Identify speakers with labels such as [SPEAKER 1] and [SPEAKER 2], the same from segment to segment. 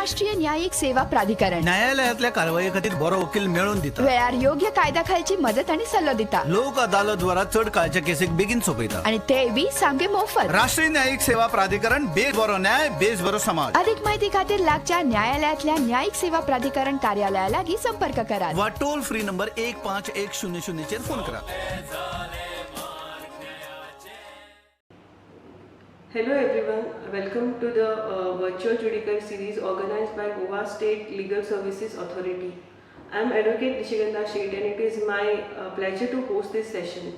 [SPEAKER 1] राष्ट्रीय न्यायिक सेवा प्राधिकरण
[SPEAKER 2] न्यायालयातल्या कारवाई खातीर बरो वकील मेळून दिता.
[SPEAKER 1] वेळार योग्य कायद्या खालची मदत आणि सल्लो दिता
[SPEAKER 2] लोक अदालत द्वारा चढ काळच्या केसीक बेगीन सोपयता.
[SPEAKER 1] आणि ते बी सामके मोफत.
[SPEAKER 2] राष्ट्रीय न्यायिक सेवा प्राधिकरण बेस बरो न्याय बेस बरो समाज.
[SPEAKER 1] अधिक माहिती खातीर लागच्या न्यायालयातल्या न्यायिक सेवा प्राधिकरण कार्यालया लागीं संपर्क करा
[SPEAKER 2] वा टोल फ्री नंबर 15100 चेर फोन करा.
[SPEAKER 3] Hello everyone, welcome to the virtual judicial series organized by Goa State Legal Services Authority. I am Advocate Nishigandha Sheth and it is my pleasure to host this session.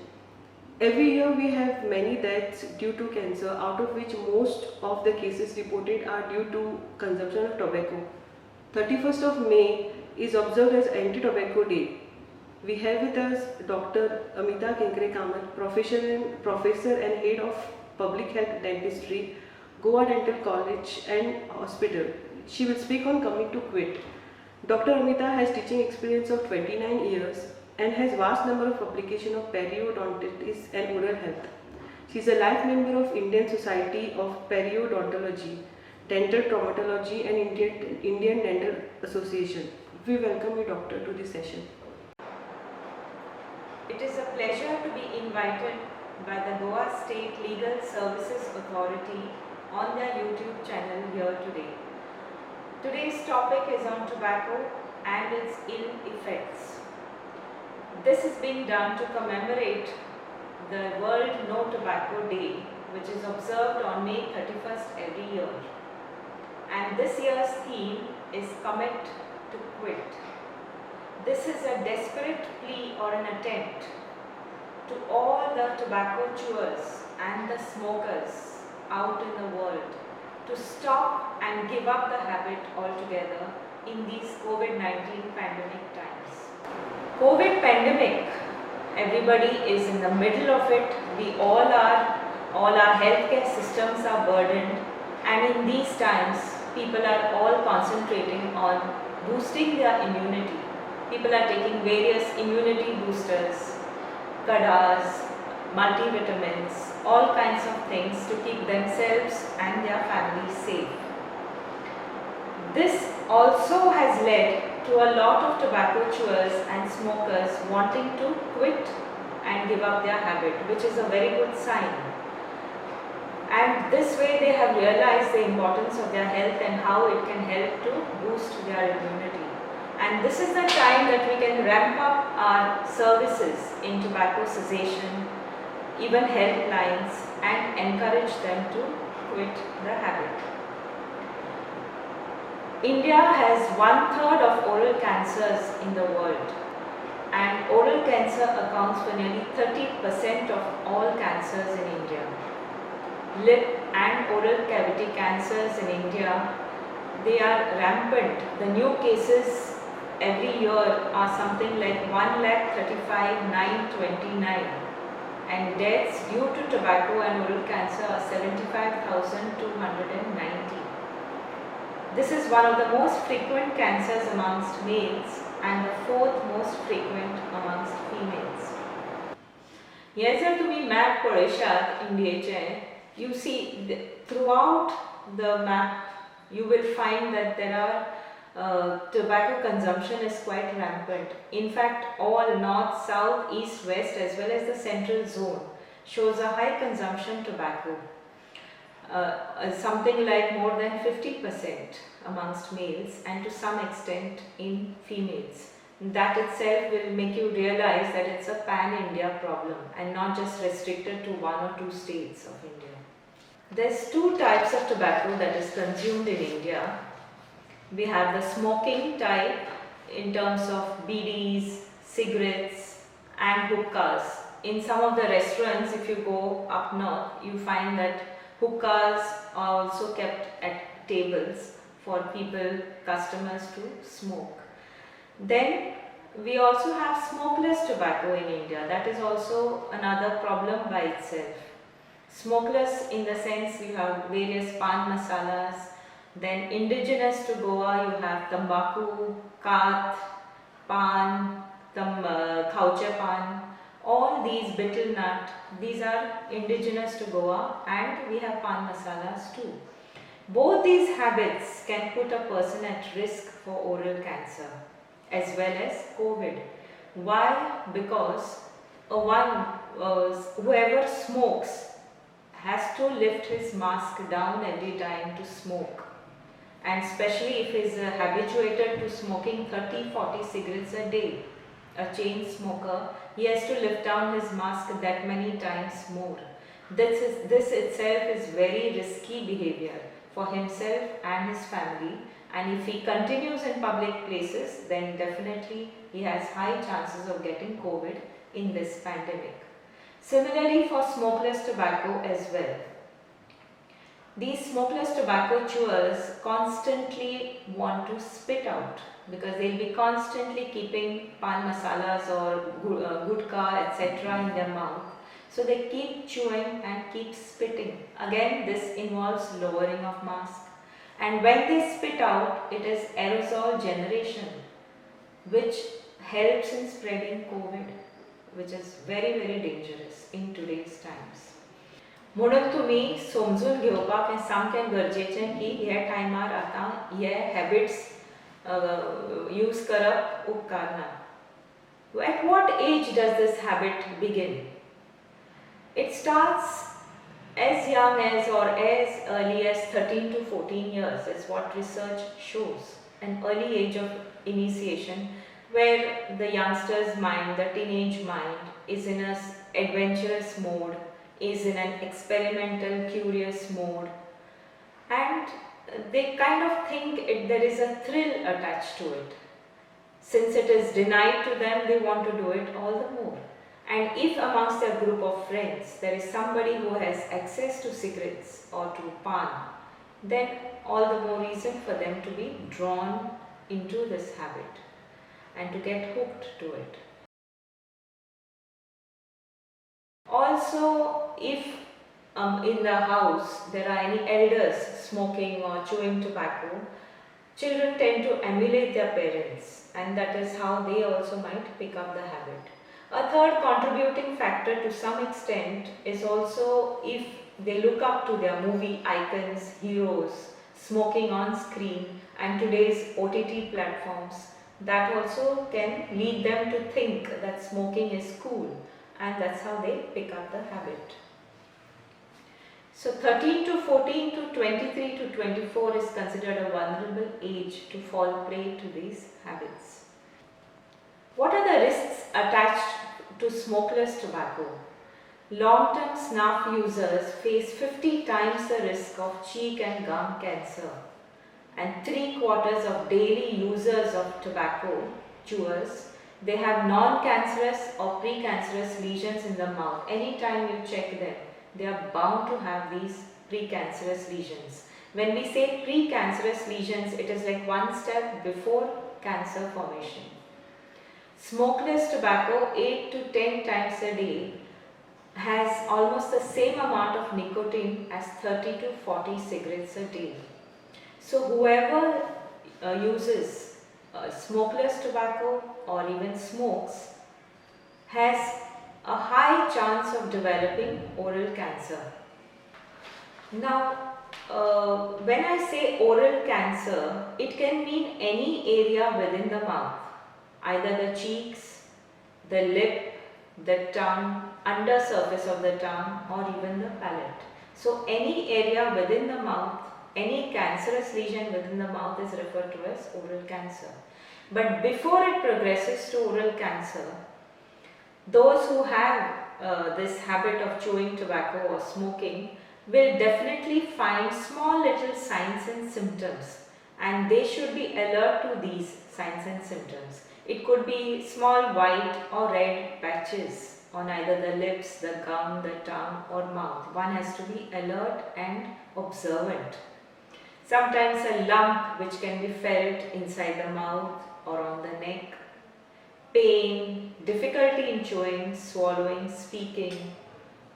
[SPEAKER 3] Every year we have many deaths due to cancer, out of which most of the cases reported are due to consumption of tobacco. 31st of May is observed as Anti-Tobacco Day. We have with us Dr. Amita Kenkre Kamath, professor and head of Public Health Dentistry, Goa Dental College and Hospital. She will speak on coming to quit. Dr. Amita has teaching experience of 29 years and has vast number of publication of periodontitis and oral health. She is a life member of Indian Society of Periodontology, Dental Traumatology and Indian Dental Association. We welcome you, Doctor, to this session.
[SPEAKER 4] It is a pleasure to be invited by the Goa State Legal Services Authority on their YouTube channel here today. Today's topic is on tobacco and its ill effects. This is being done to commemorate the World No Tobacco Day, which is observed on May 31st every year. And this year's theme is Commit to Quit. This is a desperate plea or an attempt to all the tobacco chewers and the smokers out in the world to stop and give up the habit altogether in these COVID-19 pandemic times. COVID pandemic, everybody is in the middle of it. We all our healthcare systems are burdened, and in these times people are all concentrating on boosting their immunity. People are taking various immunity boosters, kadas, multivitamins, all kinds of things to keep themselves and their families safe. This also has led to a lot of tobacco chewers and smokers wanting to quit and give up their habit, which is a very good sign. And this way they have realized the importance of their health and how it can help to boost their immunity. And this is the time that we can ramp up our services in tobacco cessation, even helplines, and encourage them to quit the habit. India has 1/3 of oral cancers in the world, and oral cancer accounts for nearly 30% of all cancers in India. Lip and oral cavity cancers in India, they are rampant. The new cases every year are something like 1,35,929, and deaths due to tobacco and oral cancer are 75,290. This is one of the most frequent cancers amongst males and the fourth most frequent amongst females. हे जर तुम्ही map पळयशात इंडियेचे, you see throughout the map you will find that there are tobacco consumption is quite rampant. In fact, all north, south, east, west as well as the central zone shows a high consumption tobacco. Something like more than 50% amongst males and to some extent in females. That itself will make you realize that it's a pan-India problem and not just restricted to one or two states of India. There's two types of tobacco that is consumed in India. We have the smoking type in terms of BDs, cigarettes and hookahs. In some of the restaurants, if you go up north, you find that hookahs are also kept at tables for people, customers to smoke. Then we also have smokeless tobacco in India. That is also another problem by itself. Smokeless in the sense you have various pan masalas. Then indigenous to Goa you have tambaku, kath, pan, khauche pan, all these betel nut, these are indigenous to Goa, and we have pan masalas too. Both these habits can put a person at risk for oral cancer as well as COVID. Why? Because whoever smokes has to lift his mask down every time to smoke, and especially if he is habituated to smoking 30-40 cigarettes a day, a chain smoker, he has to lift down his mask that many times more. This itself is very risky behavior for himself and his family, and if he continues in public places, then definitely he has high chances of getting COVID in this pandemic. Similarly for smokeless tobacco as well. These smokeless tobacco chewers constantly want to spit out because they'll be constantly keeping pan masalas or gutka etc. in their mouth. So they keep chewing and keep spitting. Again, this involves lowering of mask. And when they spit out, it is aerosol generation, which helps in spreading COVID, which is very, very dangerous in today's times. म्हणून तुम्ही समजून घेवपाक हें सामकें गरजेचें की ह्या टायमार आतां हे हॅबिट्स यूज करप उपकार ना. At what age does this habit begin? It starts as young as or as early as 13 to 14 years is what research shows. An early age of initiation where the youngster's mind, the teenage mind is in an adventurous mode, is in an experimental, curious mode, and they kind of think there is a thrill attached to it. Since it is denied to them, they want to do it all the more. And if amongst their group of friends there is somebody who has access to cigarettes or to pan, then all the more reason for them to be drawn into this habit and to get hooked to it. Also, if in the house there are any elders smoking or chewing tobacco, children tend to emulate their parents, and that is how they also might pick up the habit. A third contributing factor to some extent is also if they look up to their movie icons, heroes, smoking on screen and today's OTT platforms, that also can lead them to think that smoking is cool, and that's how they pick up the habit. So 13 to 14 to 23 to 24 is considered a vulnerable age to fall prey to these habits. What are the risks attached to smokeless tobacco? Long-term snuff users face 50 times the risk of cheek and gum cancer, and 3/4 of daily users of tobacco chewers, they have non-cancerous or precancerous lesions in the mouth. Anytime you check them, they are bound to have these precancerous lesions. When we say precancerous lesions, it is like one step before cancer formation. Smokeless tobacco 8 to 10 times a day has almost the same amount of nicotine as 30 to 40 cigarettes a day. So whoever uses smokeless tobacco or even smokes has a high chance of developing oral cancer. Now, when I say oral cancer, it can mean any area within the mouth, either the cheeks, the lip, the tongue, under surface of the tongue, or even the palate. So any area within the mouth, any cancerous lesion within the mouth is referred to as oral cancer. But before it progresses to oral cancer, those who have this habit of chewing tobacco or smoking will definitely find small little signs and symptoms, and they should be alert to these signs and symptoms. It could be small white or red patches on either the lips, the gum, the tongue or mouth. One has to be alert and observant. Sometimes a lump which can be felt inside the mouth or on the neck. Pain, difficulty in chewing, swallowing, speaking,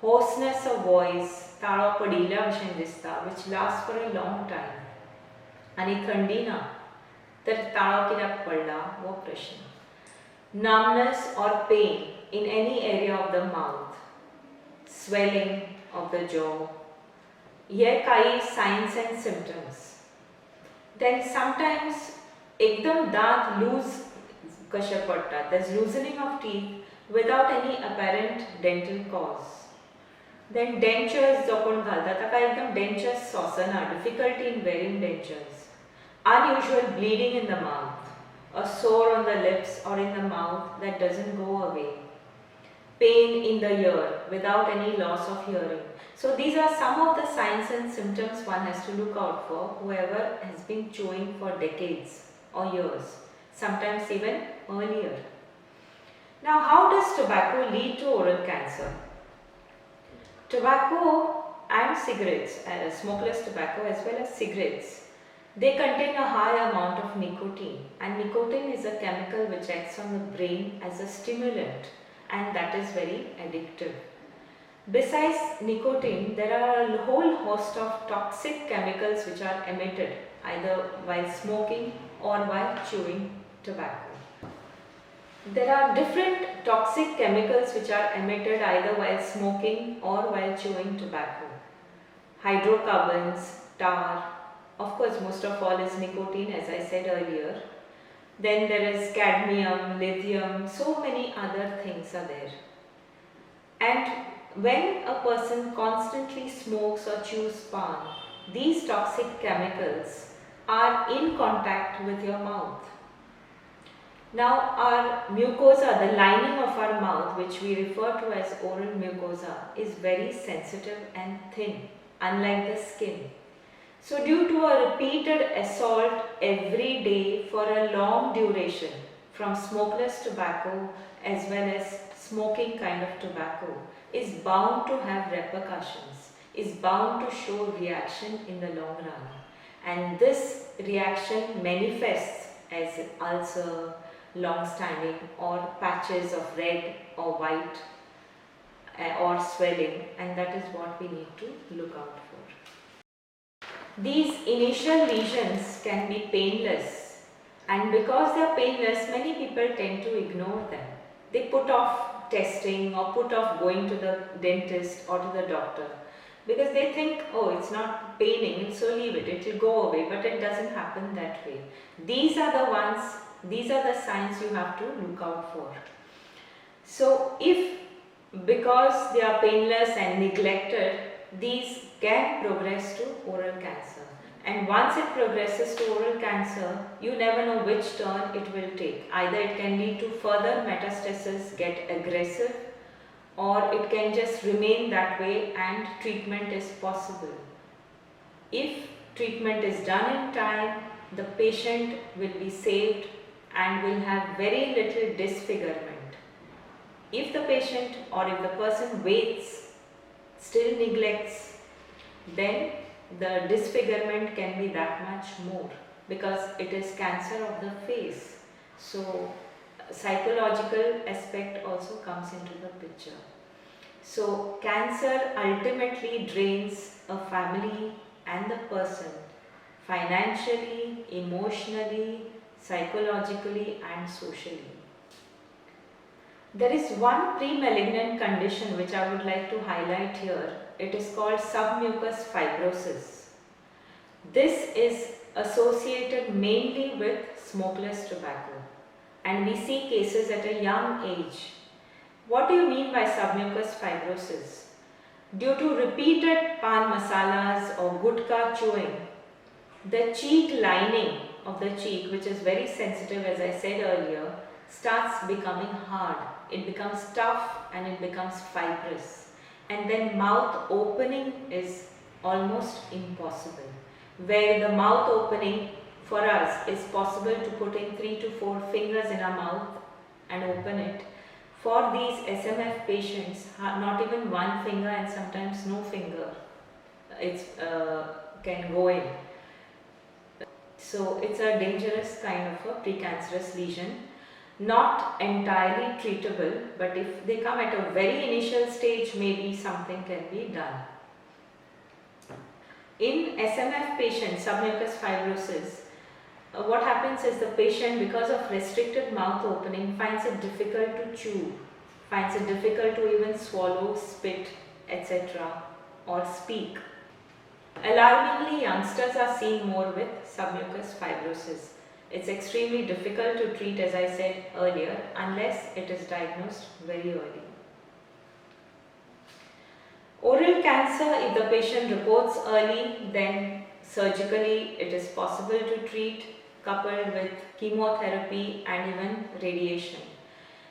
[SPEAKER 4] hoarseness of voice, ताळो पडिल्ल्या भशेन दिसता, which lasts for a long time. आनी थंडी ना, तर ताळो कित्याक पडला हो प्रश्न. Numbness or pain in any area of the mouth, swelling of the jaw, ये कई signs and symptoms. Then sometimes एकदम दांत लूज कशे पडटा, there's loosening of teeth without any apparent dental cause. Then dentures जो कोण घालता ताका एकदम dentures सोसना, difficulty in wearing dentures, unusual bleeding in the mouth, a sore on the lips or in the mouth that doesn't go away, pain in the ear without any loss of hearing. So these are some of the signs and symptoms one has to look out for whoever has been chewing for decades or years, sometimes even earlier. Now, how does tobacco lead to oral cancer? Tobacco and cigarettes, smokeless tobacco as well as cigarettes, they contain a high amount of nicotine, and nicotine is a chemical which acts on the brain as a stimulant, and that is very addictive. Besides nicotine, there are a whole host of toxic chemicals which are emitted either while smoking or while chewing tobacco. There are different toxic chemicals which are emitted either while smoking or while chewing tobacco. Hydrocarbons, tar, of course most of all is nicotine as I said earlier. Then there is cadmium, lithium, so many other things are there. And when a person constantly smokes or chews pan, these toxic chemicals are in contact with your mouth. Now our mucosa, the lining of our mouth, which we refer to as oral mucosa, is very sensitive and thin, unlike the skin. So due to a repeated assault every day for a long duration from smokeless tobacco as well as smoking kind of tobacco is bound to have repercussions, is bound to show reaction in the long run. And this reaction manifests as ulcer, long-standing or patches of red or white or swelling, and that is what we need to look out for. These initial lesions can be painless, and because they are painless, many people tend to ignore them. They put off testing or put off going to the dentist or to the doctor because they think, oh, it's not paining, so leave it, it will go away, but it doesn't happen that way. These are the signs you have to look out for. So if because they are painless and neglected, these can progress to oral cancer. And once it progresses to oral cancer, you never know which turn it will take. Either it can lead to further metastasis, get aggressive, or it can just remain that way and treatment is possible. If treatment is done in time, the patient will be saved and will have very little disfigurement. If the patient or if the person waits, still neglects, then the disfigurement can be that much more because it is cancer of the face. So psychological aspect also comes into the picture. So cancer ultimately drains a family and the person financially, emotionally, psychologically and socially. There is one pre-malignant condition which I would like to highlight here. It is called submucous fibrosis. This is associated mainly with smokeless tobacco, and we see cases at a young age. What do you mean by submucous fibrosis? Due to repeated pan masalas or gutka chewing, the cheek lining of the cheek, which is very sensitive as I said earlier, starts becoming hard. It becomes tough and it becomes fibrous, and then mouth opening is almost impossible. Where the mouth opening for us is possible to put in 3 to 4 fingers in our mouth and open it. For these SMF patients, not even one finger and sometimes no finger can go in. So it's a dangerous kind of a precancerous lesion. Not entirely treatable, but if they come at a very initial stage, maybe something can be done. In SMF patients, submucous fibrosis, what happens is the patient, because of restricted mouth opening, finds it difficult to chew, finds it difficult to even swallow, spit, etc. or speak. Alarmingly, youngsters are seen more with submucous fibrosis. It's extremely difficult to treat, as I said earlier, unless it is diagnosed very early. Oral cancer, if the patient reports early, then surgically it is possible to treat, coupled with chemotherapy and even radiation.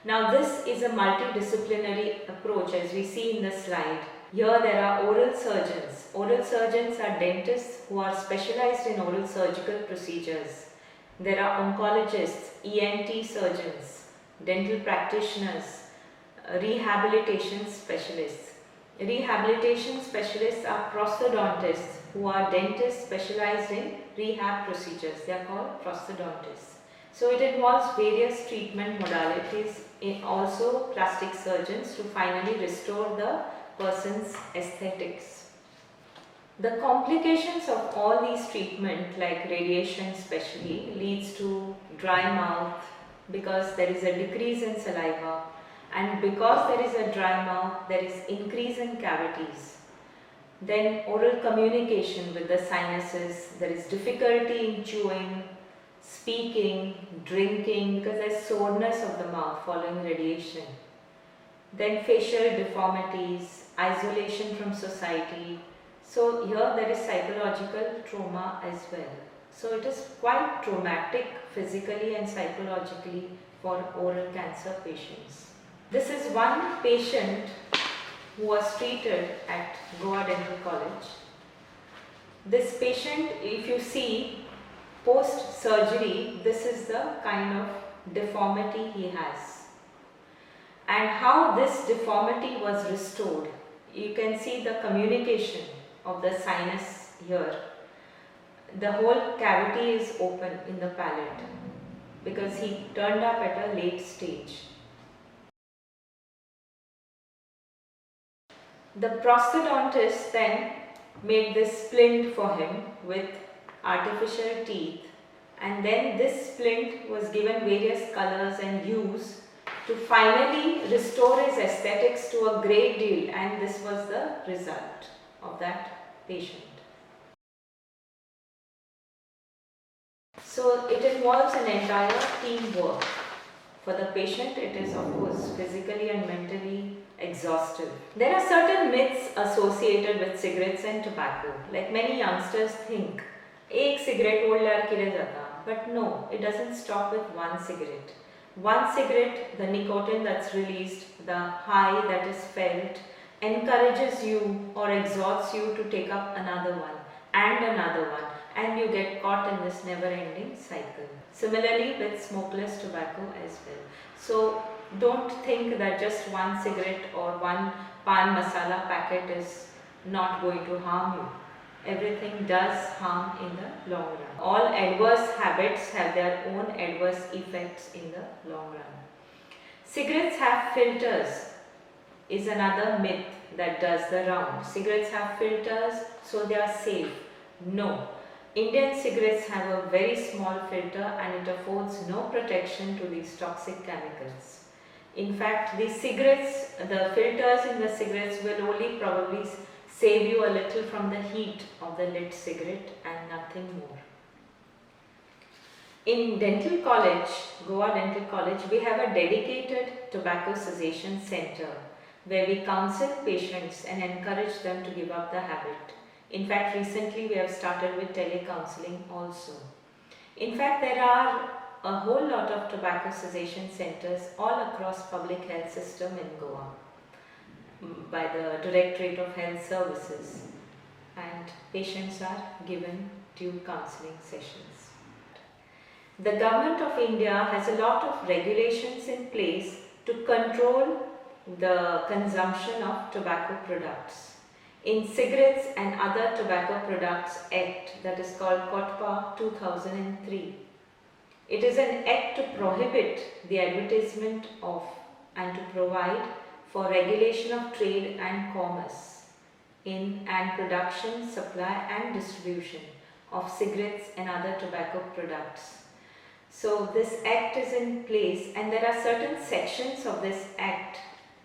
[SPEAKER 4] Now this is a multidisciplinary approach, as we see in the slide. Here there are oral surgeons. Oral surgeons are dentists who are specialized in oral surgical procedures. There are oncologists, ENT surgeons, dental practitioners, rehabilitation specialists. Rehabilitation specialists are prosthodontists who are dentists specialized in rehab procedures. They are called prosthodontists. So it involves various treatment modalities, also plastic surgeons to finally restore the person's aesthetics. The complications of all these treatments, like radiation especially, leads to dry mouth because there is a decrease in saliva, and because there is a dry mouth, there is increase in cavities. Then oral communication with the sinuses, there is difficulty in chewing, speaking, drinking, because there is soreness of the mouth following radiation. Then facial deformities, isolation from society. So here there is psychological trauma as well. So it is quite traumatic physically and psychologically for oral cancer patients. This is one patient who was treated at Goa Dental College. This patient, if you see post surgery, this is the kind of deformity he has. And how this deformity was restored. You can see the communication of the sinus here. The whole cavity is open in the palate because he turned up at a late stage. The prosthodontist then made this splint for him with artificial teeth, and then this splint was given various colors and hues to finally restore his aesthetics to a great deal, and this was the result of that patient. So it involves an entire teamwork. For the patient, it is of course physically and mentally exhaustive. There are certain myths associated with cigarettes and tobacco. Like many youngsters think, एक cigarette ओढ़ लिया किले जाता, but no, it doesn't stop with one cigarette. One cigarette, the nicotine that's released, the high that is felt, encourages you or exhorts you to take up another one and another one, and you get caught in this never-ending cycle. Similarly with smokeless tobacco as well. So don't think that just one cigarette or one pan masala packet is not going to harm you. Everything does harm in the long run. All adverse habits have their own adverse effects in the long run. Cigarettes have filters is another myth that does the round. Cigarettes have filters, so they are safe. No. Indian cigarettes have a very small filter and it affords no protection to these toxic chemicals. In fact, the filters in the cigarettes will only probably save you a little from the heat of the lit cigarette and nothing more. In dental college, Goa Dental College, we have a dedicated tobacco cessation center where we counsel patients and encourage them to give up the habit. In fact, recently we have started with telecounseling also. In fact, there are a whole lot of tobacco cessation centers all across public health system in Goa by the Directorate of Health Services, and patients are given due counseling sessions. The Government of India has a lot of regulations in place to control the consumption of tobacco products. In Cigarettes and Other Tobacco Products Act, that is called COTPA 2003. It is an act to prohibit the advertisement of and to provide for regulation of trade and commerce in and production, supply and distribution of cigarettes and other tobacco products. So this act is in place and there are certain sections of this act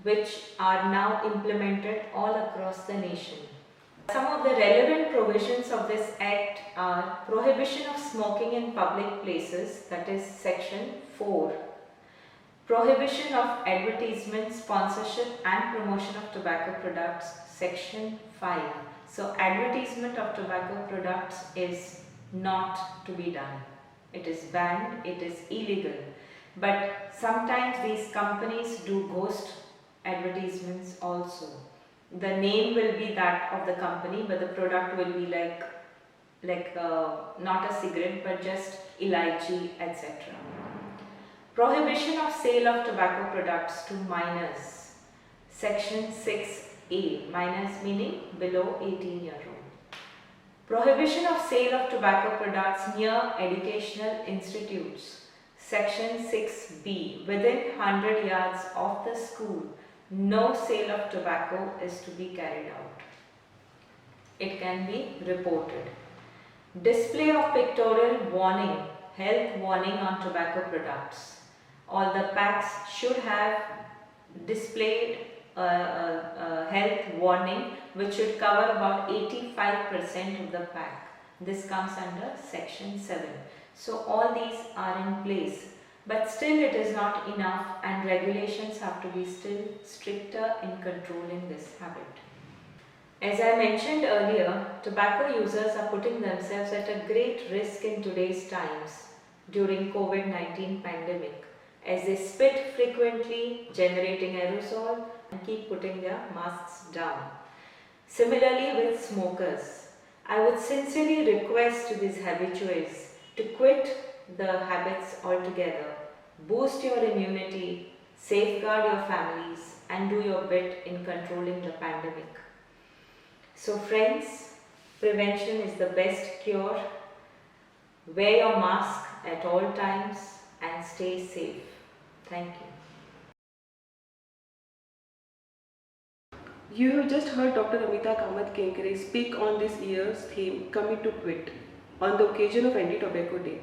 [SPEAKER 4] which are now implemented all across the nation. Some of the relevant provisions of this Act are prohibition of smoking in public places, that is Section 4. Prohibition of advertisement, sponsorship and promotion of tobacco products, Section 5. So advertisement of tobacco products is not to be done. It is banned, it is illegal. But sometimes these companies do ghost advertisements also. The name will be that of the company, but the product will be like not a cigarette but just elaichi, etc. Prohibition of sale of tobacco products to minors. Section 6A, minors meaning below 18-year-old. Prohibition of sale of tobacco products near educational institutes. Section 6B, within 100 yards of the school, no sale of tobacco is to be carried out. It can be reported. Display of pictorial warning, health warning on tobacco products. All the packs should have displayed a health warning which should cover about 85% of the pack. This comes under Section 7. So all these are in place, but still it is not enough and regulations have to be still stricter in controlling this habit. As I mentioned earlier, tobacco users are putting themselves at a great risk in today's times during COVID-19 pandemic, as they spit frequently, generating aerosol and keep putting their masks down. Similarly with smokers, I would sincerely request these habitués to quit the habits altogether, boost your immunity, safeguard your families and do your bit in controlling the pandemic. So friends, prevention is the best cure. Wear your mask at all times and stay safe. Thank you.
[SPEAKER 3] You have just heard Dr. Amita Kamath Kenkare speak on this year's theme, Commit to Quit, on the occasion of Anti-Tobacco Day.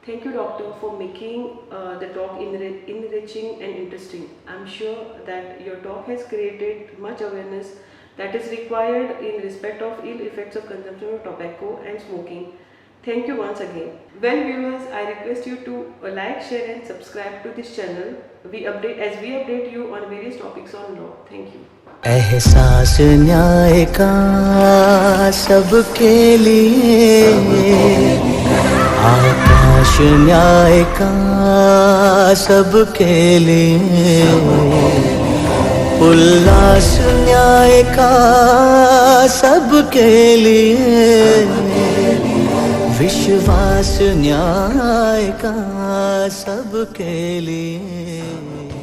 [SPEAKER 3] Thank you, Doctor, for making the talk enriching and interesting. I'm sure that your talk has created much awareness that is required in respect of ill effects of consumption of tobacco and smoking. Thank you once again. Well viewers, I request you to like, share and subscribe to this channel. We update you on various topics on law. Thank you.
[SPEAKER 5] एहसास न्याय का सबके लिए, आकाश न्याय का सबके लिए, उल्लास न्याय का सबके लिए, विश्वास न्याय का सबके लिए।